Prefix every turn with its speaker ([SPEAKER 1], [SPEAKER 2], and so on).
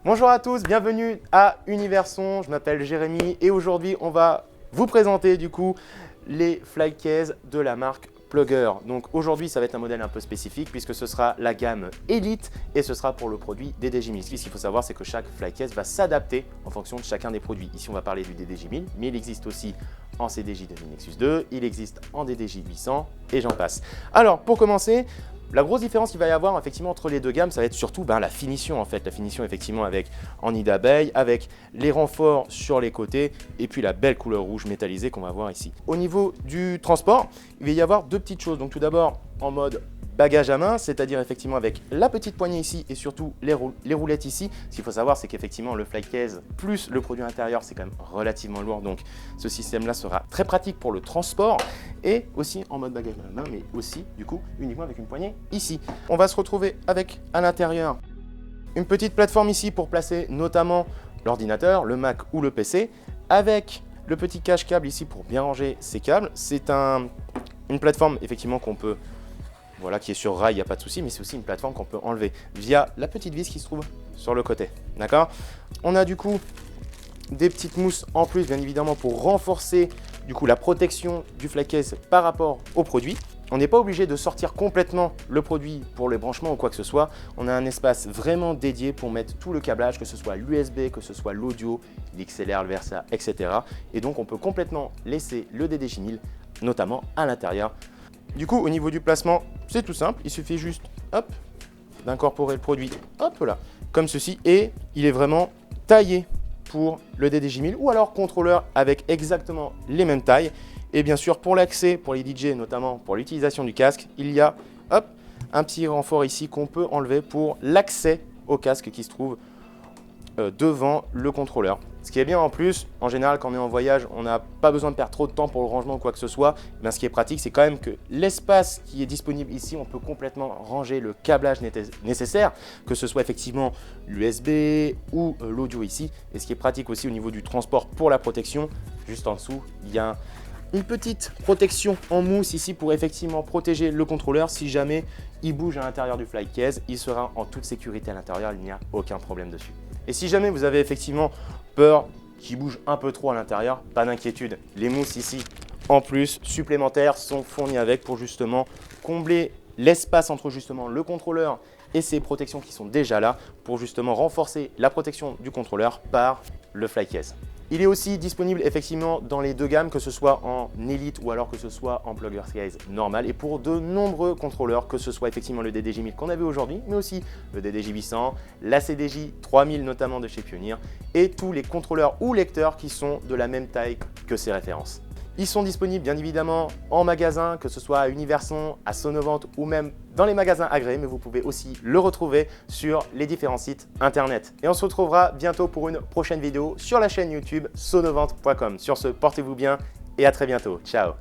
[SPEAKER 1] Bonjour à tous, bienvenue à Universon, je m'appelle Jérémy et aujourd'hui on va vous présenter du coup les flight cases de la marque Plugger. Donc aujourd'hui ça va être un modèle un peu spécifique puisque ce sera la gamme Elite et ce sera pour le produit DDJ1000. Ce qu'il faut savoir c'est que chaque flight case va s'adapter en fonction de chacun des produits. Ici on va parler du DDJ1000 mais il existe aussi en CDJ de Nexus 2, il existe en DDJ800 et j'en passe. Alors pour commencer, la grosse différence qu'il va y avoir effectivement entre les deux gammes, ça va être surtout la finition en fait. La finition effectivement avec en nid d'abeille, avec les renforts sur les côtés et puis la belle couleur rouge métallisée qu'on va voir ici. Au niveau du transport, il va y avoir deux petites choses. Donc tout d'abord en mode bagage à main, c'est-à-dire effectivement avec la petite poignée ici et surtout les roulettes ici. Ce qu'il faut savoir, c'est qu'effectivement le flight case plus le produit intérieur, c'est quand même relativement lourd. Donc ce système-là sera très pratique pour le transport et aussi en mode bagage à main, mais aussi du coup uniquement avec une poignée ici. On va se retrouver avec à l'intérieur une petite plateforme ici pour placer notamment l'ordinateur, le Mac ou le PC, avec le petit cache-câble ici pour bien ranger ses câbles. C'est une plateforme effectivement qu'on peut qui est sur rail, il n'y a pas de souci, mais c'est aussi une plateforme qu'on peut enlever via la petite vis qui se trouve sur le côté. D'accord ? On a du coup des petites mousses en plus, bien évidemment, pour renforcer du coup la protection du flight case par rapport au produit. On n'est pas obligé de sortir complètement le produit pour les branchements ou quoi que ce soit. On a un espace vraiment dédié pour mettre tout le câblage, que ce soit l'USB, que ce soit l'audio, l'XLR, le Versa, etc. Et donc on peut complètement laisser le DDJ1000, notamment à l'intérieur. Du coup, au niveau du placement, c'est tout simple. Il suffit juste, hop, d'incorporer le produit, hop là, comme ceci. Et il est vraiment taillé pour le DDJ1000 ou alors contrôleur avec exactement les mêmes tailles. Et bien sûr, pour l'accès, pour les DJ, notamment pour l'utilisation du casque, il y a, hop, un petit renfort ici qu'on peut enlever pour l'accès au casque qui se trouve devant le contrôleur. Ce qui est bien en plus, en général quand on est en voyage, on n'a pas besoin de perdre trop de temps pour le rangement ou quoi que ce soit. Mais ce qui est pratique, c'est quand même que l'espace qui est disponible ici, on peut complètement ranger le câblage nécessaire, que ce soit effectivement l'USB ou l'audio ici. Et ce qui est pratique aussi au niveau du transport pour la protection, juste en dessous, il y a une petite protection en mousse ici pour effectivement protéger le contrôleur. Si jamais il bouge à l'intérieur du flight case, il sera en toute sécurité à l'intérieur, il n'y a aucun problème dessus. Et si jamais vous avez effectivement peur qu'il bouge un peu trop à l'intérieur, pas d'inquiétude. Les mousses ici, en plus, supplémentaires, sont fournies avec pour justement combler l'espace entre justement le contrôleur et ses protections qui sont déjà là pour justement renforcer la protection du contrôleur par le flight case. Il est aussi disponible effectivement dans les deux gammes, que ce soit en Elite ou alors que ce soit en Plugger case normal et pour de nombreux contrôleurs, que ce soit effectivement le DDJ1000 qu'on a vu aujourd'hui, mais aussi le DDJ800, la CDJ3000 notamment de chez Pioneer et tous les contrôleurs ou lecteurs qui sont de la même taille que ces références. Ils sont disponibles bien évidemment en magasin, que ce soit à Universon, à Sonovent ou même dans les magasins agréés, mais vous pouvez aussi le retrouver sur les différents sites internet. Et on se retrouvera bientôt pour une prochaine vidéo sur la chaîne YouTube sonovent.com. Sur ce, portez-vous bien et à très bientôt. Ciao!